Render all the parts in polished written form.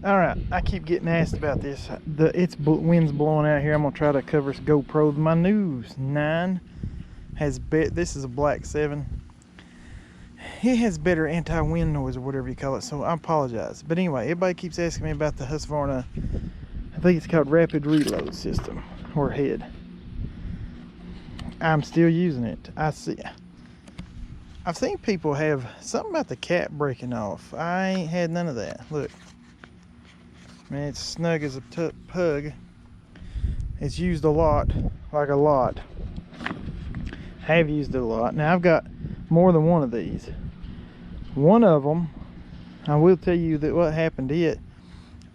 All right, I keep getting asked about this. Wind's blowing out here. I'm gonna try to cover this GoPro. My new 9 has this is a black 7. It has better anti-wind noise or whatever you call it, so I apologize. But anyway, everybody keeps asking me about the Husqvarna, I think it's called Rapid Reload system or head. I'm still using it. I've seen people have something about the cap breaking off. I ain't had none of that. Look. Man, it's snug as a pug. It's used a lot, like a lot. Have used it a lot. Now I've got more than one of these. One of them, I will tell you that what happened to it,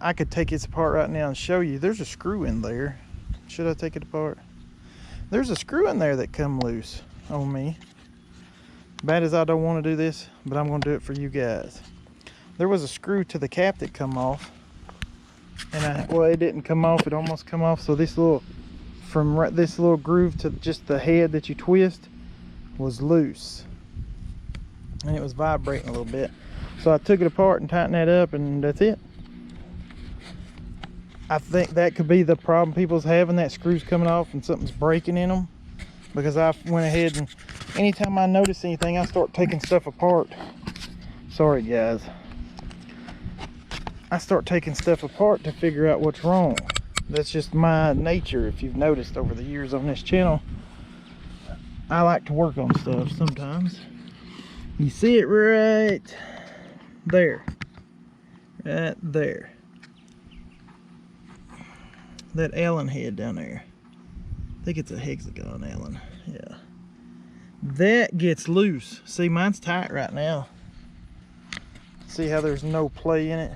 I could take it apart right now and show you. There's a screw in there. Should I take it apart? There's a screw in there that come loose on me. Bad as I don't want to do this, but I'm going to do it for you guys. There was a screw to the cap that come off. And well, it didn't come off, it almost come off. So this little, this little groove to just the head that you twist was loose. And it was vibrating a little bit. So I took it apart and tightened that up, and that's it. I think that could be the problem people's having, that screw's coming off and something's breaking in them. Because I went ahead and anytime I notice anything, I start taking stuff apart. Sorry guys. I start taking stuff apart to figure out what's wrong. That's just my nature. If you've noticed over the years on this channel, I like to work on stuff sometimes. You see it right there. Right there. That Allen head down there. I think it's a hexagon Allen. Yeah. That gets loose. See, mine's tight right now. See how there's no play in it?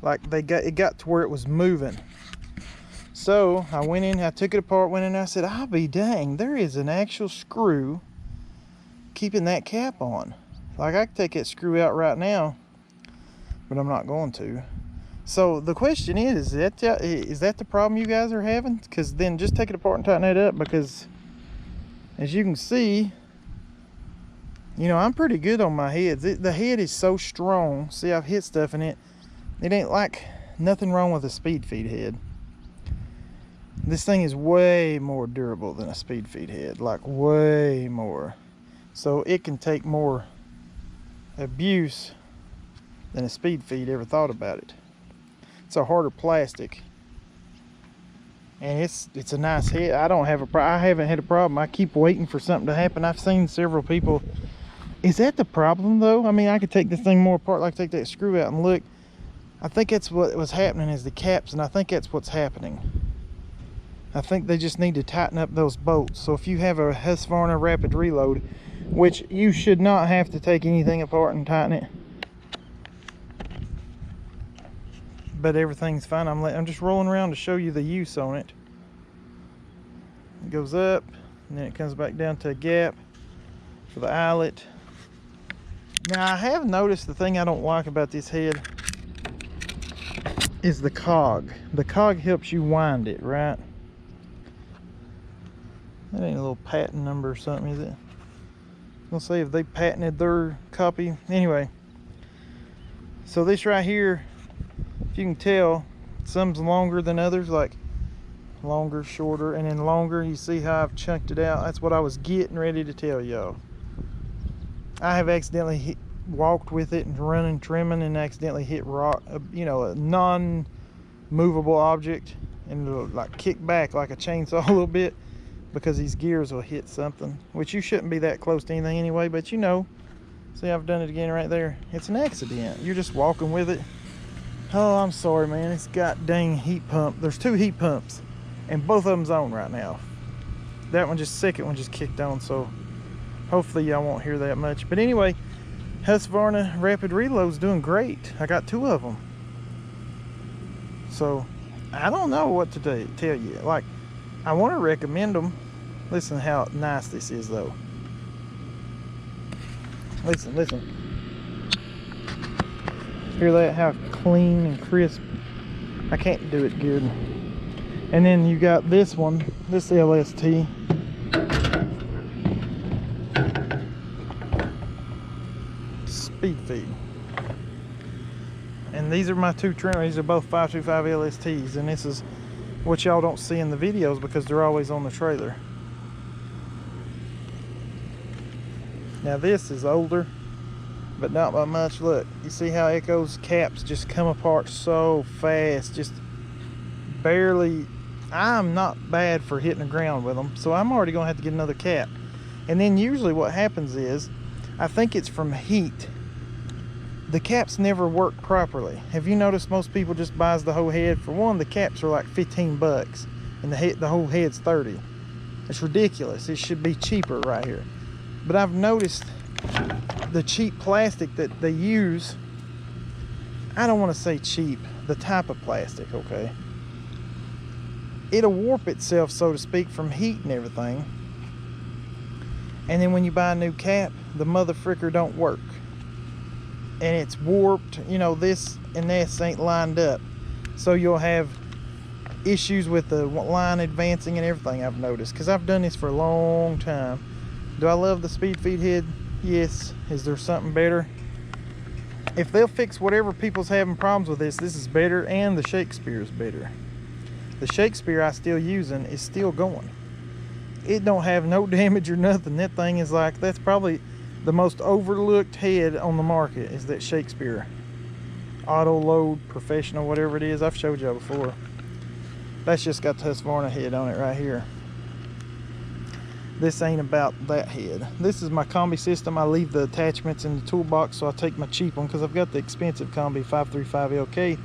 Like it got to where it was moving. So I went in, I took it apart, went in, and I said, I'll be dang, there is an actual screw keeping that cap on. Like I could take that screw out right now, but I'm not going to. So the question is that the problem you guys are having? Because then just take it apart and tighten it up, because as you can see, you know, I'm pretty good on my heads. The head is so strong. See, I've hit stuff in it. It ain't like nothing wrong with a speed feed head. This thing is way more durable than a speed feed head, like way more. So it can take more abuse than a speed feed ever thought about it. It's a harder plastic, and it's a nice head. I haven't had a problem. I keep waiting for something to happen. I've seen several people. Is that the problem though? I mean, I could take this thing more apart, like take that screw out and look. I think that's what was happening is the caps, and I think that's what's happening. I think they just need to tighten up those bolts. So if you have a Husqvarna Rapid Reload, which you should not have to take anything apart and tighten it, but everything's fine. I'm just rolling around to show you the use on it. It goes up, and then it comes back down to a gap for the eyelet. Now I have noticed the thing I don't like about this head is the cog. The cog helps you wind it, right? That ain't a little patent number or something, is it? I'll say if they patented their copy. Anyway, so this right here, if you can tell, some's longer than others, like longer, shorter, and then longer. You see how I've chunked it out? That's what I was getting ready to tell y'all. I have accidentally walked with it and running trimming and accidentally hit rock, you know, a non-movable object, and it'll like kick back like a chainsaw a little bit because these gears will hit something, which you shouldn't be that close to anything anyway, but you know. See, I've done it again right there. It's an accident. You're just walking with it. Oh, I'm sorry, man. It's got dang heat pump. There's 2 heat pumps, and both of them's on right now. That one second one just kicked on, so hopefully y'all won't hear that much. But anyway, Husqvarna Rapid Reload's doing great. I got 2 of them. So I don't know what to tell you. Like, I want to recommend them. Listen how nice this is though. Listen. Hear that? How clean and crisp. I can't do it good. And then you got this one, this LST. Speed feed. And And these are my two trimmers. These are both 525 LSTs, and this is what y'all don't see in the videos because they're always on the trailer. Now this is older, but not by much. Look, you see how Echo's caps just come apart so fast, just barely. I'm not bad for hitting the ground with them, so I'm already gonna have to get another cap. And then usually what happens is, I think it's from heat, the caps never work properly. Have you noticed most people just buys the whole head? For one, the caps are like 15 bucks and the whole head's 30. It's ridiculous. It should be cheaper right here. But I've noticed the cheap plastic that they use, I don't want to say cheap, the type of plastic, okay? It'll warp itself, so to speak, from heat and everything. And then when you buy a new cap, the mother fricker don't work. And it's warped, you know, this and this ain't lined up. So you'll have issues with the line advancing and everything, I've noticed. Because I've done this for a long time. Do I love the speed feed head? Yes. Is there something better? If they'll fix whatever people's having problems with this, this is better, and the Shakespeare is better. The Shakespeare I still using is still going. It don't have no damage or nothing. That thing is like, that's probably the most overlooked head on the market, is that Shakespeare. Auto load, professional, whatever it is. I've showed y'all before. That's just got the Husqvarna head on it right here. This ain't about that head. This is my combi system. I leave the attachments in the toolbox, so I take my cheap one because I've got the expensive combi 535 LK.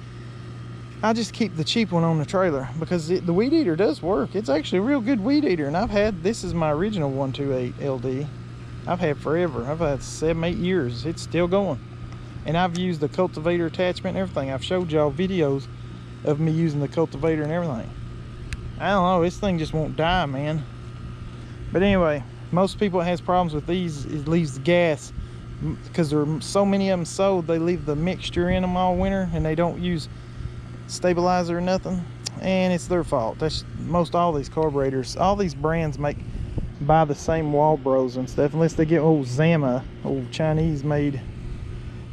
I just keep the cheap one on the trailer because the weed eater does work. It's actually a real good weed eater, and I've had, this is my original 128 LD. I've had forever. I've had 7-8 years. It's still going. And I've used the cultivator attachment and everything. I've showed y'all videos of me using the cultivator and everything. I don't know, this thing just won't die, man. But anyway, most people has problems with these. It leaves gas because there are so many of them sold. They leave the mixture in them all winter and they don't use stabilizer or nothing, and it's their fault. That's most all these carburetors. All these brands buy the same Walbros and stuff, unless they get old Zama, old Chinese made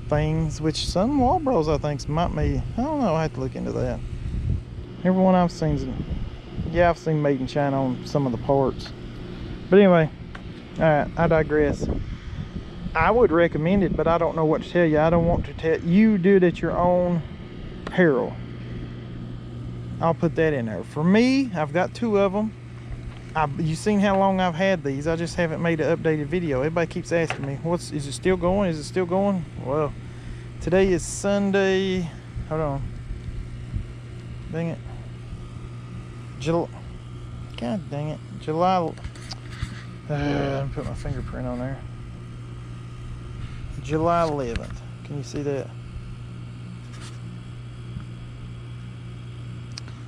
things, which some Walbros I think might be. I don't know. I have to look into that. Everyone I've seen, yeah, I've seen made in China on some of the parts. But anyway, all right, I digress. I would recommend it, but I don't know what to tell you. I don't want to tell you. Do it at your own peril. I'll put that in there. For me, I've got 2 of them. You've seen how long I've had these. I just haven't made an updated video. Everybody keeps asking me, is it still going? Is it still going? Well, today is Sunday. Hold on. Dang it. God dang it. July. Let me put my fingerprint on there. July 11th. Can you see that?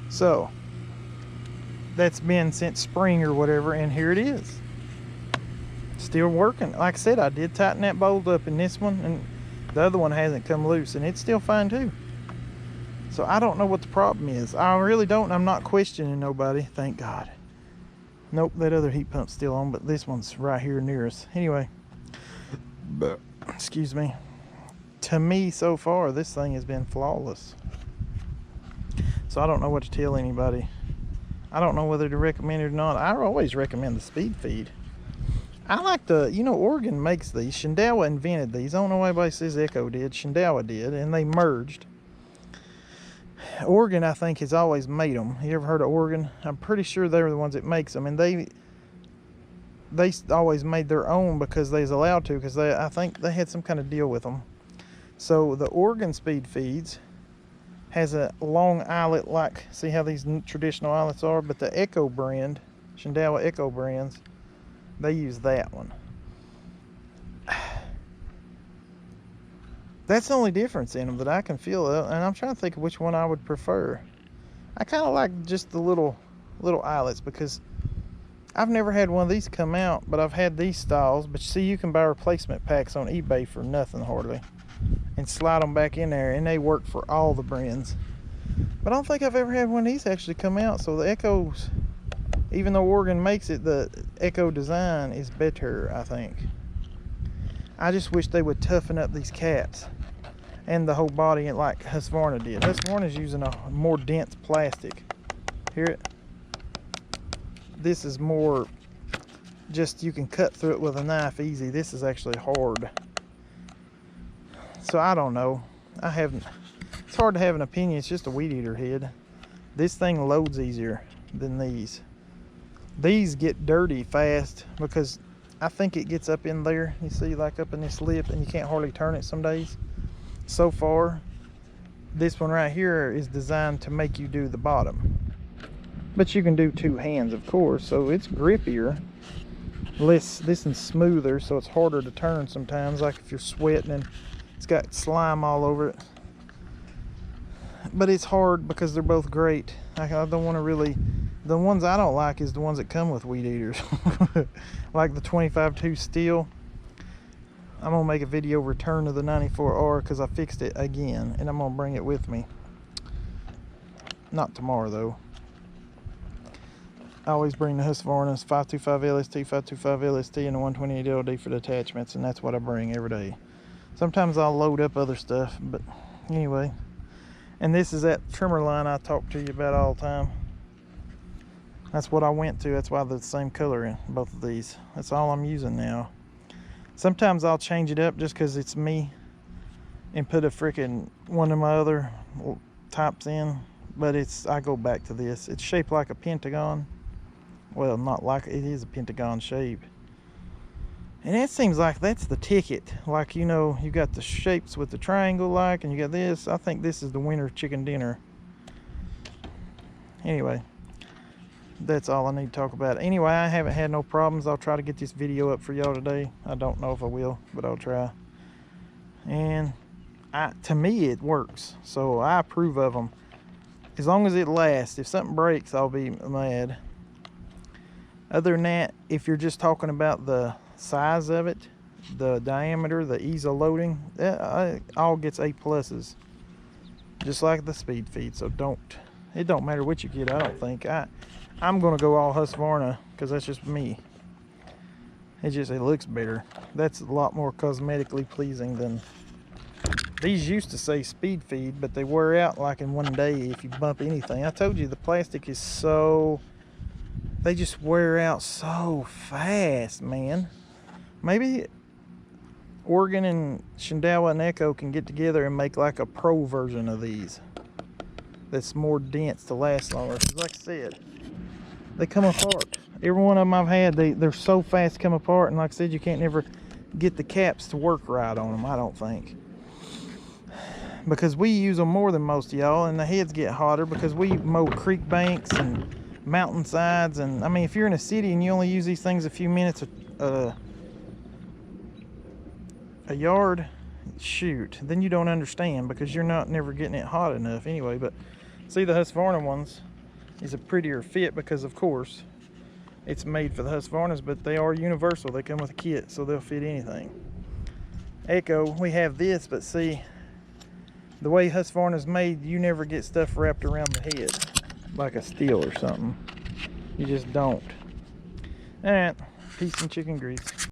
So, that's been since spring or whatever, and here it is. Still working. Like I said, I did tighten that bolt up in this one, and the other one hasn't come loose, and it's still fine too. So I don't know what the problem is. I really don't. I'm not questioning nobody, thank God. Nope, that other heat pump's still on, but this one's right here near us. Anyway, excuse me. To me, so far, this thing has been flawless. So I don't know what to tell anybody. I don't know whether to recommend it or not. I always recommend the speed feed. I like the, you know, Oregon makes these. Shenandoah invented these. I don't know why anybody says Echo did. Shenandoah did, and they merged. Oregon, I think, has always made them. You ever heard of Oregon? I'm pretty sure they're the ones that makes them, and they always made their own because they was allowed to, because I think they had some kind of deal with them. So the Oregon speed feeds has a long eyelet, like, see how these traditional eyelets are, but the Echo brand, Shenandoah Echo brands, they use that one. That's the only difference in them that I can feel, and I'm trying to think of which one I would prefer. I kind of like just the little eyelets, because I've never had one of these come out, but I've had these styles. But see, you can buy replacement packs on eBay for nothing hardly, and slide them back in there, and they work for all the brands. But I don't think I've ever had one of these actually come out. So the Echoes, even though Oregon makes it, the Echo design is better, I think. I just wish they would toughen up these caps. and the whole body like Husqvarna did. Husqvarna's using a more dense plastic. Hear it? This is more just, you can cut through it with a knife easy. This is actually hard. So I don't know. It's hard to have an opinion. It's just a weed eater head. This thing loads easier than these. These get dirty fast because I think it gets up in there. You see, like up in this lip, and you can't hardly turn it some days. So far, this one right here is designed to make you do the bottom. But you can do two hands, of course, so it's grippier. This one's smoother, so it's harder to turn sometimes, like if you're sweating and it's got slime all over it. But it's hard because they're both great. I don't want to really... The ones I don't like is the ones that come with weed eaters. Like the 25-2 steel. I'm going to make a video return to the 94R because I fixed it again. And I'm going to bring it with me. Not tomorrow though. I always bring the Husqvarna's 525 LST, 525 LST, and the 128 LD for the attachments. And that's what I bring every day. Sometimes I'll load up other stuff. But anyway. And this is that trimmer line I talk to you about all the time. That's what I went to. That's why they're the same color in both of these. That's all I'm using now. Sometimes I'll change it up just because it's me and put a freaking one of my other types in. But I go back to this. It's shaped like a pentagon. Well, not like it is a pentagon shape. And it seems like that's the ticket. Like, you know, you got the shapes with the triangle like, and you got this. I think this is the winter chicken dinner. Anyway, that's all I need to talk about. Anyway, I haven't had no problems. I'll try to get this video up for y'all today. I don't know if I will, but I'll try. And to me, it works. So I approve of them. As long as it lasts. If something breaks, I'll be mad. Other than that, if you're just talking about the size of it, the diameter, the ease of loading, that all gets A+s, just like the speed feed. So it don't matter what you get. I don't think I'm gonna go all Husqvarna because that's just me. It looks better. That's a lot more cosmetically pleasing than these. Used to say speed feed, but they wear out like in one day if you bump anything. I told you the plastic is so, they just wear out so fast, man. Maybe Oregon and Shenandoah and Echo can get together and make like a pro version of these that's more dense to last longer. Because like I said, they come apart. Every one of them I've had, they're so fast to come apart. And like I said, you can't never get the caps to work right on them, I don't think. Because we use them more than most of y'all, and the heads get hotter because we mow creek banks and mountainsides. And I mean, if you're in a city and you only use these things a few minutes a yard, shoot, then you don't understand because you're never getting it hot enough anyway. But see, the Husqvarna ones is a prettier fit because of course it's made for the Husqvarnas, but they are universal. They come with a kit, so they'll fit anything. Echo, we have this, but see, the way Husqvarna's made, you never get stuff wrapped around the head like a steel or something. You just don't. All right, peace and chicken grease.